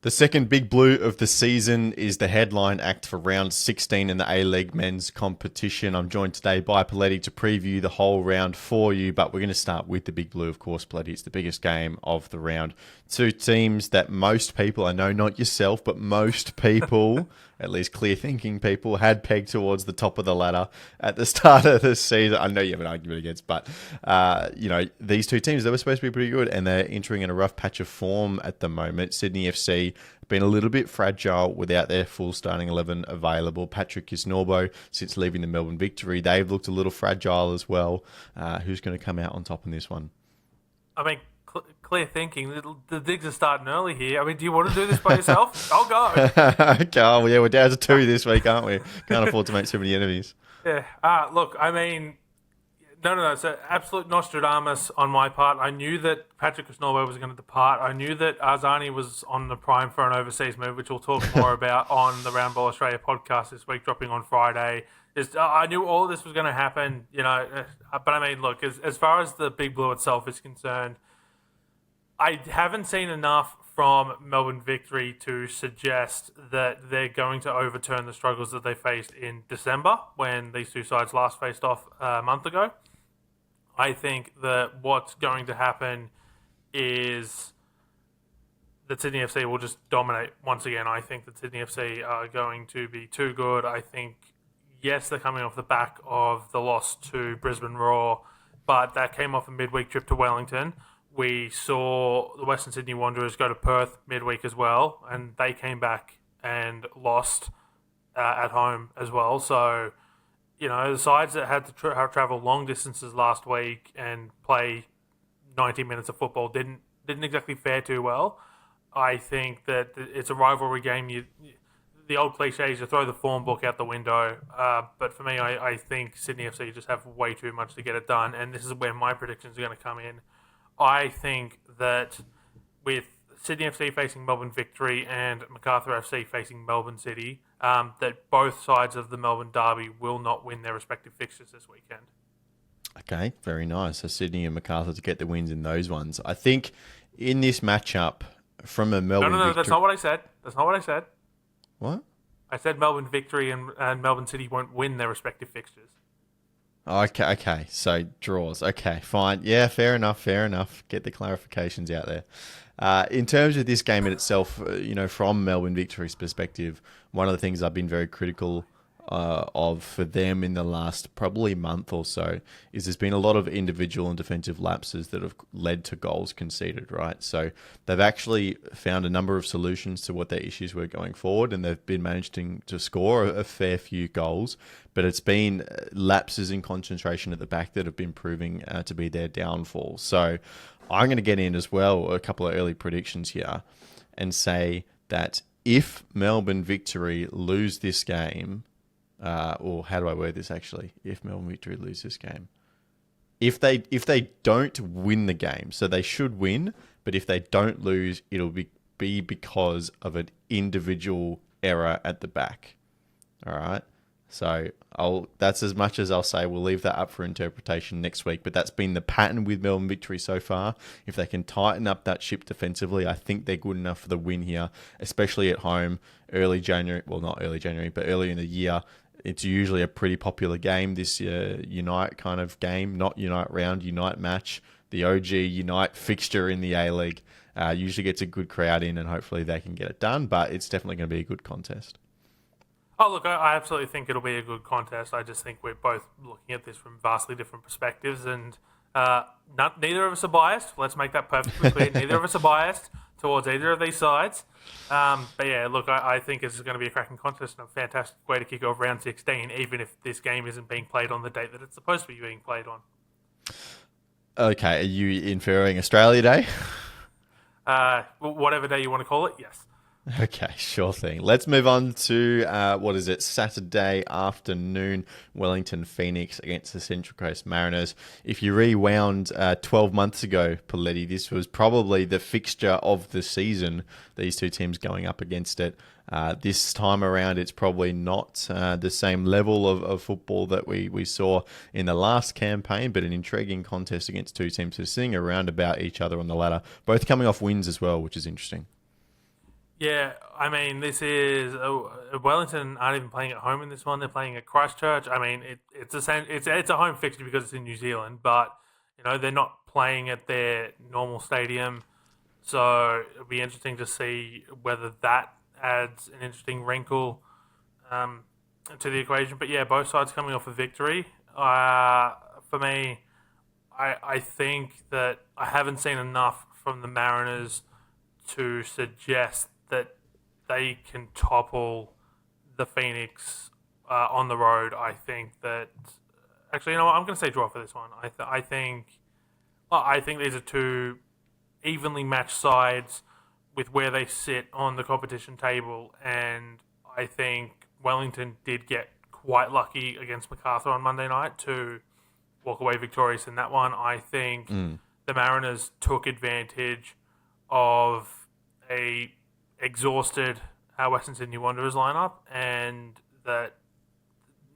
The second big blue of the season is the headline act for round 16 in the A-League men's competition. I'm joined today by Poletti to preview the whole round for you, but we're going to start with the big blue, of course, Poletti. It's the biggest game of the round. Two teams that most people, I know not yourself, but most people, at least clear-thinking people, had pegged towards the top of the ladder at the start of the season. I know you have an argument against, but, these two teams, they were supposed to be pretty good, and they're entering in a rough patch of form at the moment. Sydney FC been a little bit fragile without their full starting 11 available. Patrick Kisnorbo, since leaving the Melbourne Victory, they've looked a little fragile as well. Who's going to come out on top in this one? I mean, clear thinking. The digs are starting early here. I mean, do you want to do this by yourself? I'll go. Okay, well, yeah, we're down to two this week, aren't we? Can't afford to make too many enemies. Yeah. Look, I mean, no. So absolute Nostradamus on my part. I knew that Patrick Kisnorbo was going to depart. I knew that Arzani was on the prime for an overseas move, which we'll talk more about on the Round Ball Australia podcast this week, dropping on Friday. I knew all of this was going to happen, but I mean, look, as far as the Big Blue itself is concerned, I haven't seen enough from Melbourne Victory to suggest that they're going to overturn the struggles that they faced in December when these two sides last faced off a month ago. I think that what's going to happen is that Sydney FC will just dominate once again. I think that Sydney FC are going to be too good. I think, yes, they're coming off the back of the loss to Brisbane Roar, but that came off a midweek trip to Wellington. We saw the Western Sydney Wanderers go to Perth midweek as well, and they came back and lost at home as well. So, the sides that had to travel long distances last week and play 90 minutes of football didn't exactly fare too well. I think that it's a rivalry game. The old cliche is to throw the form book out the window. But for me, I think Sydney FC just have way too much to get it done, and this is where my predictions are going to come in. I think that with Sydney FC facing Melbourne Victory and Macarthur FC facing Melbourne City, that both sides of the Melbourne Derby will not win their respective fixtures this weekend. Okay, very nice. So Sydney and Macarthur to get the wins in those ones. I think in this matchup from a Melbourne No, Victory... that's not what I said. That's not what I said. What? I said Melbourne Victory and Melbourne City won't win their respective fixtures. Okay. So draws. Okay, fine. Yeah, fair enough. Get the clarifications out there. In terms of this game in itself, from Melbourne Victory's perspective, one of the things I've been very critical of for them in the last probably month or so is there's been a lot of individual and defensive lapses that have led to goals conceded, right? So they've actually found a number of solutions to what their issues were going forward, and they've been managing to score a fair few goals, but it's been lapses in concentration at the back that have been proving to be their downfall. So I'm going to get in as well a couple of early predictions here and say that if Melbourne Victory lose this game, or how do I word this actually? If Melbourne Victory lose this game, if they don't win the game, so they should win, but if they don't lose, it'll be because of an individual error at the back. All right. So that's as much as I'll say. We'll leave that up for interpretation next week. But that's been the pattern with Melbourne Victory so far. If they can tighten up that ship defensively, I think they're good enough for the win here, especially at home. Early January, well, not early January, but early in the year. It's usually a pretty popular game, this Unite kind of game, not Unite round, Unite match. The OG Unite fixture in the A-League usually gets a good crowd in, and hopefully they can get it done, but it's definitely going to be a good contest. Oh, look, I absolutely think it'll be a good contest. I just think we're both looking at this from vastly different perspectives, and neither of us are biased. Let's make that perfectly clear. Neither of us are biased towards either of these sides. But yeah, look, I think this is going to be a cracking contest and a fantastic way to kick off round 16, even if this game isn't being played on the date that it's supposed to be being played on. Okay, are you inferring Australia Day? Whatever day you want to call it, yes. Okay, sure thing. Let's move on to, Saturday afternoon, Wellington Phoenix against the Central Coast Mariners. If you rewound 12 months ago, Poletti, this was probably the fixture of the season, these two teams going up against it. This time around, it's probably not the same level of football that we saw in the last campaign, but an intriguing contest against two teams who are sitting around about each other on the ladder, both coming off wins as well, which is interesting. Yeah, I mean, this is Wellington aren't even playing at home in this one. They're playing at Christchurch. I mean, it's a it's a home fixture because it's in New Zealand, but they're not playing at their normal stadium. So it'll be interesting to see whether that adds an interesting wrinkle um, to the equation. But yeah, both sides coming off a victory. For me, I think that I haven't seen enough from the Mariners to suggest that they can topple the Phoenix on the road. I think that actually, what? I'm going to say draw for this one. I think these are two evenly matched sides with where they sit on the competition table, and I think Wellington did get quite lucky against MacArthur on Monday night to walk away victorious in that one. I think the Mariners took advantage of a exhausted Western Sydney Wanderers lineup, and that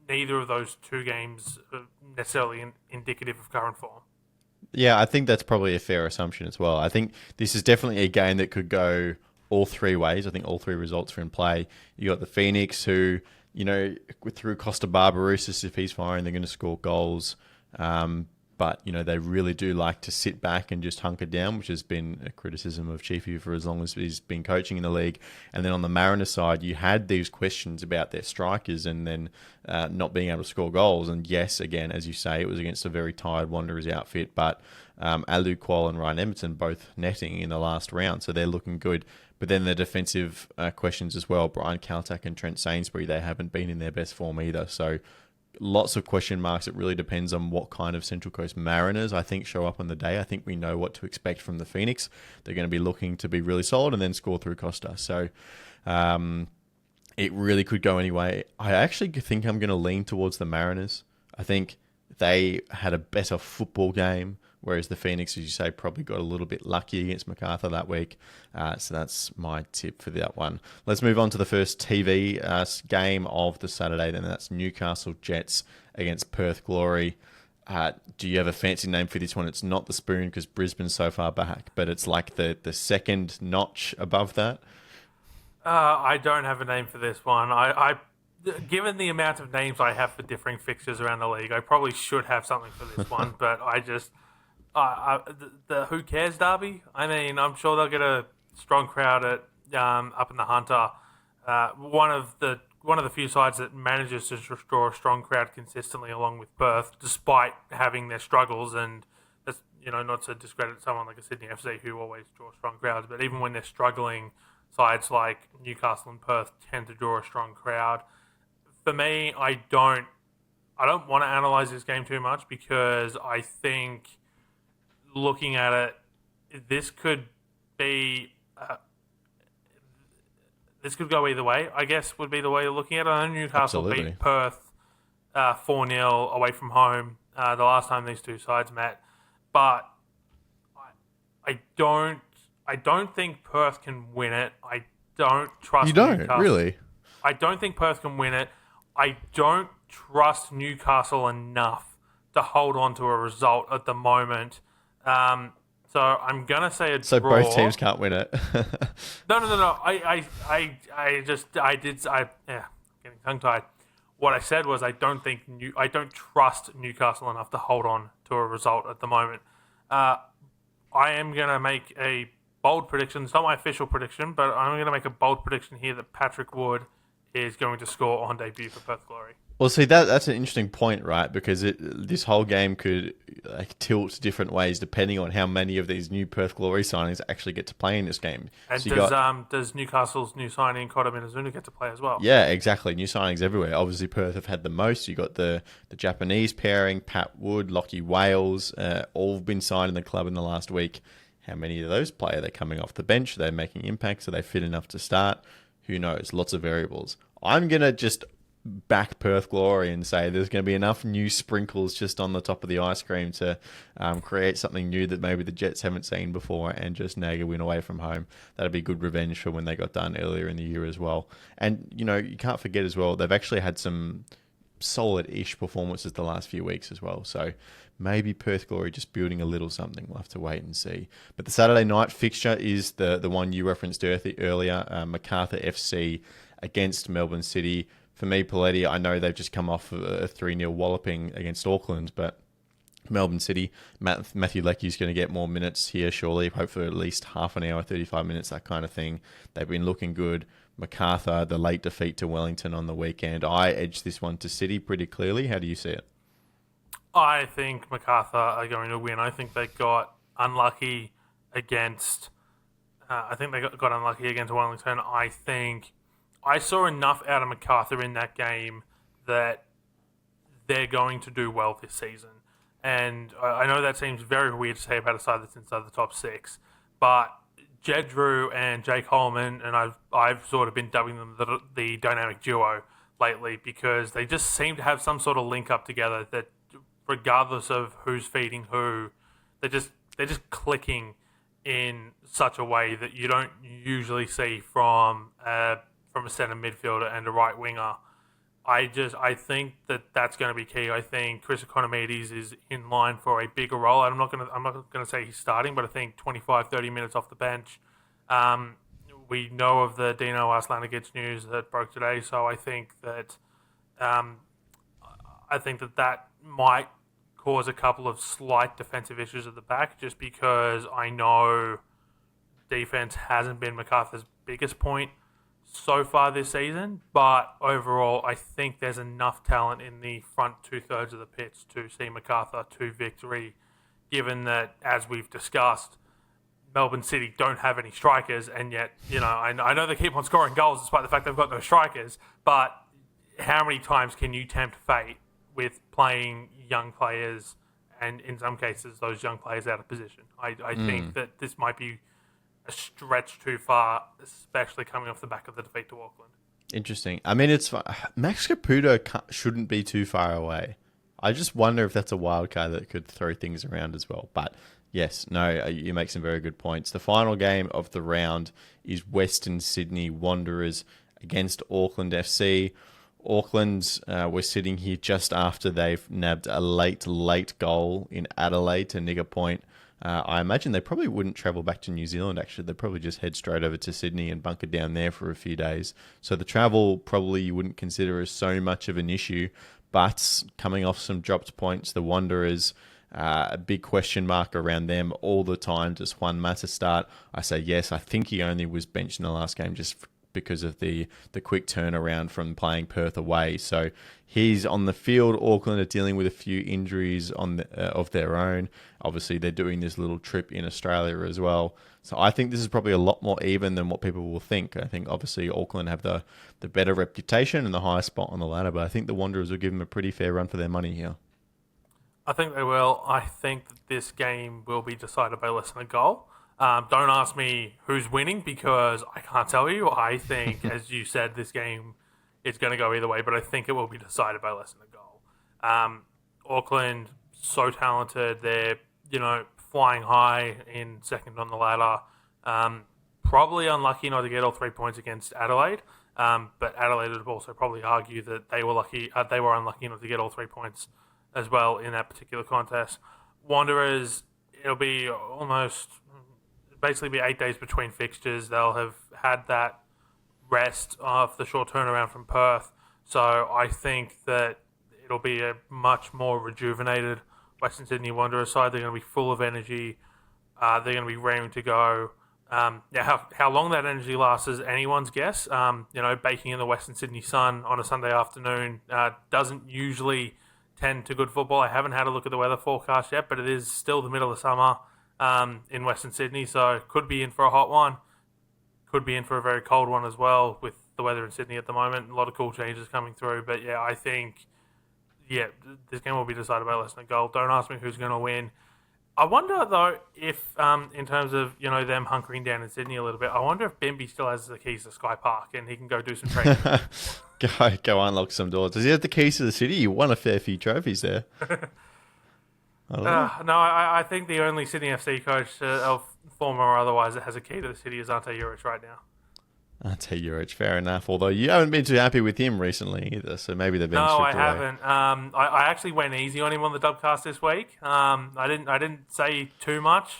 neither of those two games are necessarily indicative of current form. Yeah, I think that's probably a fair assumption as well. I think this is definitely a game that could go all three ways. I think all three results are in play. You got the Phoenix, who, through Costa Barbarouses, if he's firing, they're going to score goals. But, they really do like to sit back and just hunker down, which has been a criticism of Chiefy for as long as he's been coaching in the league. And then on the Mariner side, you had these questions about their strikers and then not being able to score goals. And yes, again, as you say, it was against a very tired Wanderers outfit. But Alu Kual and Ryan Edmondson both netting in the last round, so they're looking good. But then the defensive questions as well, Brian Kaltak and Trent Sainsbury, they haven't been in their best form either. So lots of question marks. It really depends on what kind of Central Coast Mariners, I think, show up on the day. I think we know what to expect from the Phoenix. They're going to be looking to be really solid and then score through Costa. So it really could go anyway. I actually think I'm going to lean towards the Mariners. I think they had a better football game, whereas the Phoenix, as you say, probably got a little bit lucky against MacArthur that week. So that's my tip for that one. Let's move on to the first TV game of the Saturday. Then that's Newcastle Jets against Perth Glory. Do you have a fancy name for this one? It's not the Spoon because Brisbane's so far back, but it's like the second notch above that. I don't have a name for this one. Given the amount of names I have for differing fixtures around the league, I probably should have something for this one, but I just... the Who Cares Derby? I mean, I'm sure they'll get a strong crowd at up in the Hunter. One of the few sides that manages to draw a strong crowd consistently, along with Perth, despite having their struggles. And that's not to discredit someone like a Sydney FC who always draw strong crowds, but even when they're struggling, sides like Newcastle and Perth tend to draw a strong crowd. For me, I don't want to analyze this game too much because I think, looking at it, this could be this could go either way, I guess, would be the way you're looking at it. I know Newcastle Absolutely. beat Perth 4-0 away from home the last time these two sides met, but I don't think Perth can win it. I don't trust. You don't Newcastle. really? I don't think Perth can win it. I don't trust Newcastle enough to hold on to a result at the moment. So I'm gonna say a draw. So both teams can't win it. No. Getting tongue tied. What I said was I don't trust Newcastle enough to hold on to a result at the moment. I am gonna make a bold prediction. It's not my official prediction, but I'm gonna make a bold prediction here that Patrick Wood is going to score on debut for Perth Glory. Well, see, that's an interesting point, right? Because this whole game could tilt different ways depending on how many of these new Perth Glory signings actually get to play in this game. And So does Newcastle's new signing, Kota Minazuna, get to play as well? yeah, exactly. New signings everywhere. Obviously, Perth have had the most. You got the Japanese pairing, Pat Wood, Lachie Wales, all been signed in the club in the last week. How many of those play? Are they coming off the bench? Are they making impacts? Are they fit enough to start? Who knows? Lots of variables. I'm going to just back Perth Glory and say there's going to be enough new sprinkles just on the top of the ice cream to create something new that maybe the Jets haven't seen before and just nag a win away from home. That'd be good revenge for when they got done earlier in the year as well. And, you can't forget as well, they've actually had some solid-ish performances the last few weeks as well. So maybe Perth Glory just building a little something. We'll have to wait and see. But the Saturday night fixture is the one you referenced earlier, Macarthur FC against Melbourne City. For me, Poletti, I know they've just come off a 3-0 walloping against Auckland, but Melbourne City, Matthew Leckie's going to get more minutes here, surely. Hopefully at least half an hour, 35 minutes, that kind of thing. They've been looking good. Macarthur, the late defeat to Wellington on the weekend. I edged this one to City pretty clearly. How do you see it? I think Macarthur are going to win. I think they got unlucky against... got unlucky against Wellington. I think I saw enough out of Macarthur in that game that they're going to do well this season. And I know that seems very weird to say about a side that's inside the top 6, but Jed Drew and Jake Holman, and I've sort of been dubbing them the dynamic duo lately, because they just seem to have some sort of link up together that, regardless of who's feeding who, they're just clicking in such a way that you don't usually see from a centre midfielder and a right winger. I think that's going to be key. I think Chris Economides is in line for a bigger role. I'm not going to say he's starting, but I think 25, 30 minutes off the bench. We know of the Dino Aslanigic news that broke today, so I think that that might cause a couple of slight defensive issues at the back, just because I know defense hasn't been MacArthur's biggest point so far this season, but overall I think there's enough talent in the front 2/3 of the pitch to see MacArthur to victory, given that, as we've discussed, Melbourne City don't have any strikers, and yet, I know they keep on scoring goals despite the fact they've got no strikers, but how many times can you tempt fate with playing young players, and in some cases those young players out of position? I think that this might be a stretch too far, especially coming off the back of the defeat to Auckland. Interesting. I mean, Max Caputo shouldn't be too far away. I just wonder if that's a wild card that could throw things around as well. But yes, no, you make some very good points. The final game of the round is Western Sydney Wanderers against Auckland FC. Auckland, we're sitting here just after they've nabbed a late goal in Adelaide to nigger point. I imagine they probably wouldn't travel back to New Zealand, actually. They'd probably just head straight over to Sydney and bunker down there for a few days. So the travel probably you wouldn't consider as so much of an issue. But coming off some dropped points, the Wanderers, a big question mark around them all the time. Does Juan Mata start? I say yes. I think he only was benched in the last game just because of the quick turnaround from playing Perth away. So he's on the field. Auckland are dealing with a few injuries of their own. Obviously, they're doing this little trip in Australia as well. So I think this is probably a lot more even than what people will think. I think, obviously, Auckland have the better reputation and the highest spot on the ladder, but I think the Wanderers will give them a pretty fair run for their money here. I think they will. I think that this game will be decided by less than a goal. Don't ask me who's winning, because I can't tell you. I think, as you said, this game is going to go either way, but I think it will be decided by less than a goal. Auckland, so talented. They're, flying high in second on the ladder. Probably unlucky not to get all 3 points against Adelaide, but Adelaide would also probably argue that they were unlucky not to get all 3 points as well in that particular contest. Wanderers, it'll be basically be 8 days between fixtures. They'll have had that rest of the short turnaround from Perth. So I think that it'll be a much more rejuvenated Western Sydney Wanderers side. They're going to be full of energy. They're going to be raring to go. How long that energy lasts is anyone's guess. Baking in the Western Sydney sun on a Sunday afternoon doesn't usually tend to good football. I haven't had a look at the weather forecast yet, but it is still the middle of summer in Western Sydney, so could be in for a hot one. Could be in for a very cold one as well, with the weather in Sydney at the moment. A lot of cool changes coming through. But yeah, I think this game will be decided by less than a goal. Don't ask me who's going to win. I wonder, though, if in terms of them hunkering down in Sydney a little bit, I wonder if Bimby still has the keys to Sky Park and he can go do some training. Go unlock some doors. Does he have the keys to the city? You won a fair few trophies there. I think the only Sydney FC coach, former or otherwise, that has a key to the city is Ante Juric right now. I'll take your edge. Fair enough. Although you haven't been too happy with him recently either, so maybe they've been No, I stripped away. haven't. I actually went easy on him on the Dubcast this week. I didn't say too much.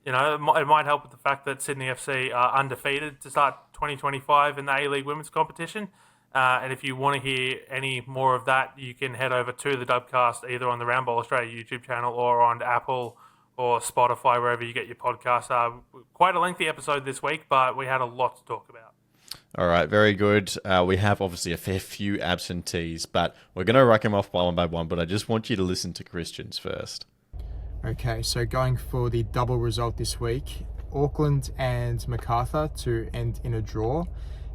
It might help with the fact that Sydney FC are undefeated to start 2025 in the A-League women's competition. And if you want to hear any more of that, you can head over to the Dubcast either on the Roundball Australia YouTube channel or on Apple or Spotify, wherever you get your podcasts. Quite a lengthy episode this week, but we had a lot to talk about. All right, very good. We have obviously a fair few absentees, but we're going to rack them off one by one, but I just want you to listen to Christian's first. Okay, so going for the double result this week, Auckland and Macarthur to end in a draw,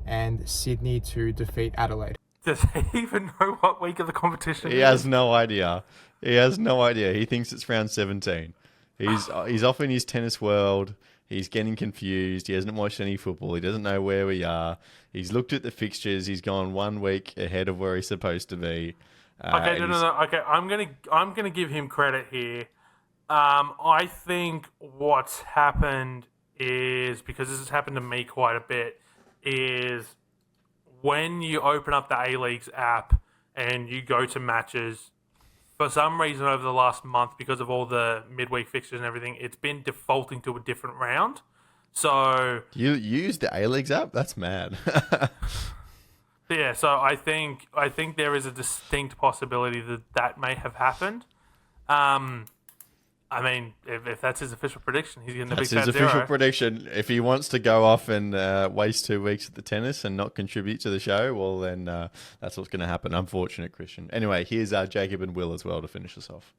and Sydney to defeat Adelaide. Does he even know what week of the competition He has no idea. He has no idea. He thinks it's round 17. He's off in his tennis world. He's getting confused. He hasn't watched any football. He doesn't know where we are. He's looked at the fixtures. He's gone 1 week ahead of where he's supposed to be. Okay, no. Okay, I'm gonna give him credit here. I think what's happened is, because this has happened to me quite a bit, is when you open up the A-League's app and you go to matches, for some reason over the last month, because of all the midweek fixtures and everything, it's been defaulting to a different round. So You used the A-Leagues app? That's mad. yeah, so I think there is a distinct possibility that may have happened. I mean, if that's his official prediction, he's getting a big fat zero. That's his official prediction. If he wants to go off and waste 2 weeks at the tennis and not contribute to the show, well, then that's what's going to happen. Unfortunate, Christian. Anyway, here's Jacob and Will as well to finish us off.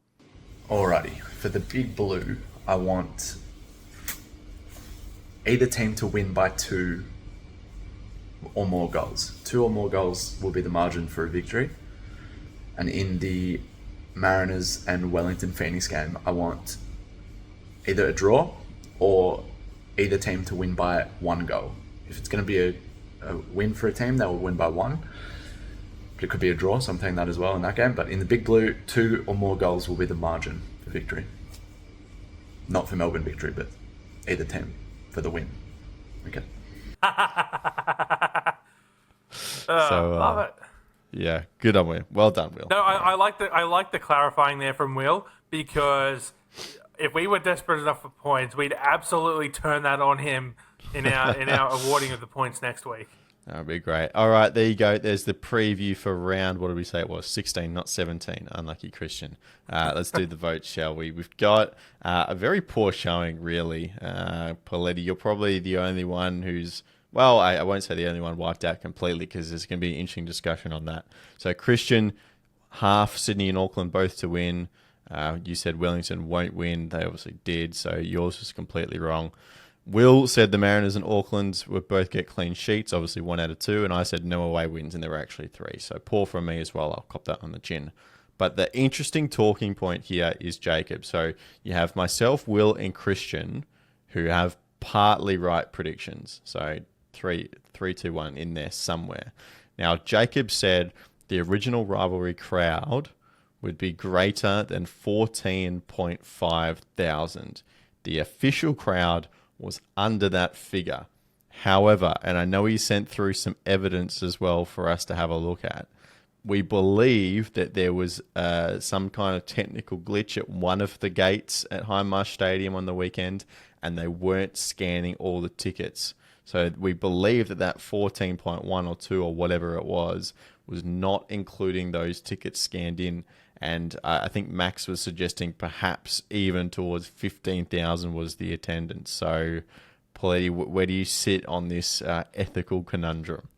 Alrighty, for the big blue, I want either team to win by 2 or more goals. 2 or more goals will be the margin for a victory. And in the Mariners and Wellington Phoenix game, I want either a draw or either team to win by 1 goal. If it's going to be a win for a team, they will win by 1. But it could be a draw, so I'm taking that as well in that game. But in the big blue, 2 or more goals will be the margin for victory. Not for Melbourne victory, but either team for the win. Okay. Love it. Yeah, good on Will. Well done, Will. No, I like the clarifying there from Will, because if we were desperate enough for points, we'd absolutely turn that on him in our awarding of the points next week. That would be great. All right, there you go. There's the preview for round, what did we say it was? 16, not 17. Unlucky Christian. Let's do the vote, shall we? We've got a very poor showing, really. Poletti, you're probably the only one who's... Well, I won't say the only one wiped out completely, because there's going to be an interesting discussion on that. So Christian, half Sydney and Auckland both to win. You said Wellington won't win. They obviously did, so yours was completely wrong. Will said the Mariners and Auckland would both get clean sheets, obviously 1 out of 2, and I said no away wins, and there were actually 3. So poor from me as well. I'll cop that on the chin. But the interesting talking point here is Jacob. So you have myself, Will, and Christian, who have partly right predictions. So 3, 2, 1 in there somewhere. Now, Jacob said the original rivalry crowd would be greater than 14.5 thousand. The official crowd was under that figure. However, and I know he sent through some evidence as well for us to have a look at, we believe that there was some kind of technical glitch at one of the gates at Hindmarsh Stadium on the weekend, and they weren't scanning all the tickets. So we believe that 14.1 or 2 or whatever it was not including those tickets scanned in. And I think Max was suggesting perhaps even towards 15,000 was the attendance. So, Poletti, where do you sit on this ethical conundrum?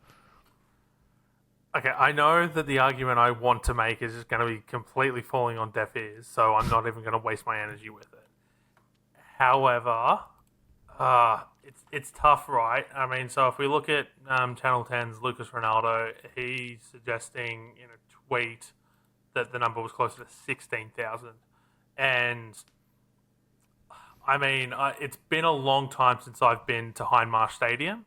Okay, I know that the argument I want to make is just going to be completely falling on deaf ears, so I'm not even going to waste my energy with it. However, it's tough, right? I mean, so if we look at Channel 10's Lucas Ronaldo, he's suggesting in a tweet that the number was closer to 16,000. And, I mean, it's been a long time since I've been to Hindmarsh Stadium,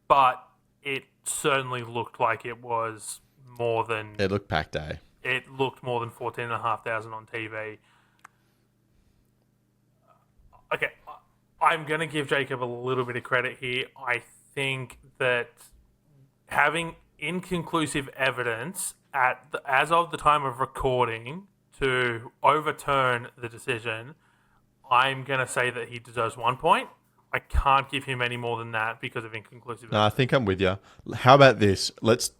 but it certainly looked like it was more than... It looked packed, eh? It looked more than 14,500 on TV. Okay, I'm going to give Jacob a little bit of credit here. I think that having inconclusive evidence as of the time of recording to overturn the decision, I'm going to say that he deserves 1 point. I can't give him any more than that because of inconclusive No, I evidence. think I'm with you. How about this? Let's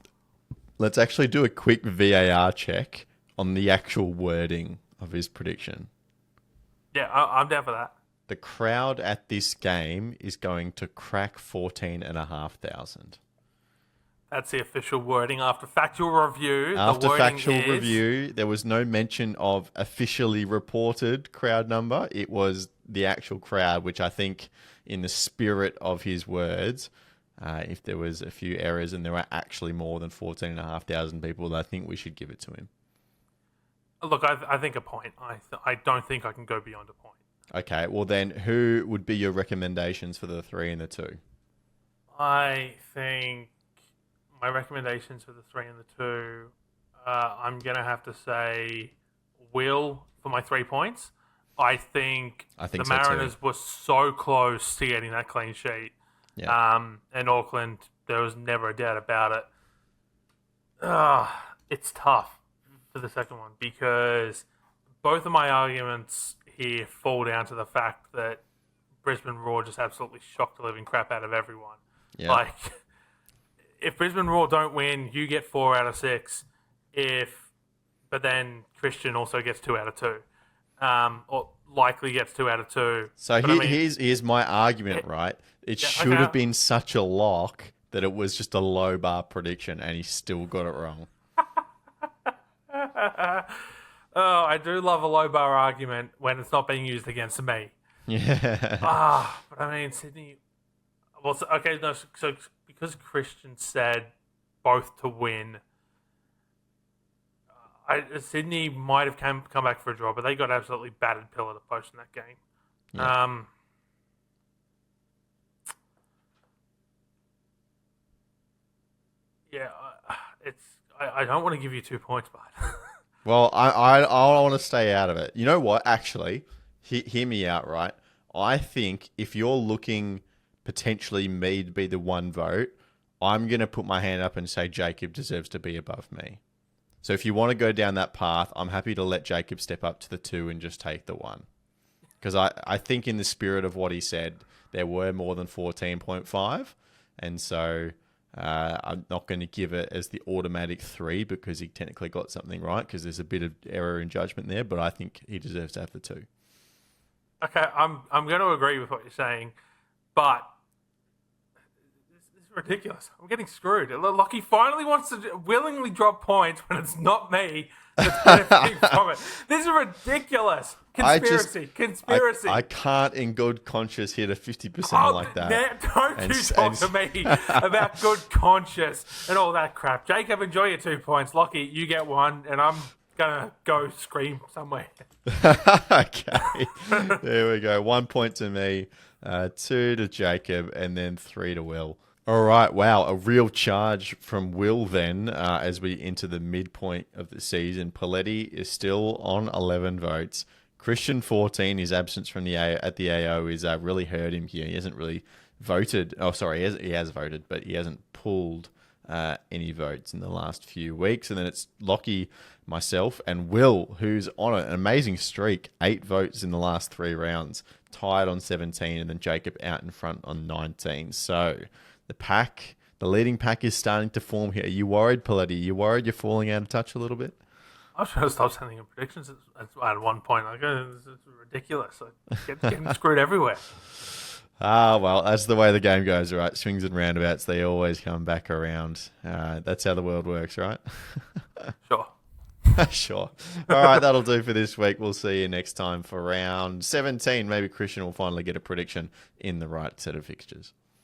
actually do a quick VAR check on the actual wording of his prediction. Yeah, I'm down for that. The crowd at this game is going to crack 14,500. That's the official wording after factual review. After the wording factual is, review, there was no mention of officially reported crowd number. It was the actual crowd, which I think, in the spirit of his words, if there was a few errors and there were actually more than 14,500 people, I think we should give it to him. Look, I think a point. I don't think I can go beyond a point. Okay, well then, who would be your recommendations for the 3 and the 2? I think my recommendations for the 3 and the 2, I'm going to have to say Will for my 3 points. I think the so Mariners too. were so close to getting that clean sheet. Yeah. And Auckland, there was never a doubt about it. It's tough for the second one because both of my arguments here fall down to the fact that Brisbane Roar just absolutely shocked the living crap out of everyone. Yeah. Like, if Brisbane Roar don't win, you get 4 out of 6. But then Christian also gets 2 out of 2. Or likely gets 2 out of 2. So But I mean, here's my argument, right? It should have been such a lock that it was just a low bar prediction and he still got it wrong. Oh, I do love a low bar argument when it's not being used against me. Yeah. But I mean, Sydney. Well, so because Christian said both to win, Sydney might have come back for a draw, but they got absolutely battered pillar to post in that game. Yeah. I don't want to give you 2 points, but Well, I want to stay out of it. You know what? Actually, hear me out, right? I think if you're looking potentially me to be the 1 vote, I'm going to put my hand up and say Jacob deserves to be above me. So if you want to go down that path, I'm happy to let Jacob step up to the 2 and just take the 1. Because I think in the spirit of what he said, there were more than 14.5. And so I'm not going to give it as the automatic 3 because he technically got something right because there's a bit of error in judgment there. But I think he deserves to have the 2. okay, I'm going to agree with what you're saying, but this is ridiculous. I'm getting screwed. Lachie finally wants to willingly drop points when it's not me that's benefiting from it. This is ridiculous. Conspiracy. I can't in good conscience hit a 50% like that. Don't you talk to me about good conscience and all that crap. Jacob, enjoy your 2 points. Lachie, you get 1, and I'm going to go scream somewhere. Okay. There we go. 1 point to me, 2 to Jacob, and then 3 to Will. All right. Wow. A real charge from Will then as we enter the midpoint of the season. Poletti is still on 11 votes. Christian 14. His absence from at the AO is really hurt him here. He hasn't really voted. Oh, sorry. He has voted, but he hasn't pulled any votes in the last few weeks. And then it's Lachie, myself, and Will, who's on an amazing streak. 8 votes in the last 3 rounds. Tied on 17, and then Jacob out in front on 19. So the leading pack is starting to form here. Are you worried, Poletti? Are you worried you're falling out of touch a little bit? I was trying to stop sending him predictions at one point. Like, it's ridiculous. Getting screwed everywhere. Well, that's the way the game goes, right? Swings and roundabouts, they always come back around. That's how the world works, right? Sure. Sure. All right, that'll do for this week. We'll see you next time for round 17. Maybe Christian will finally get a prediction in the right set of fixtures.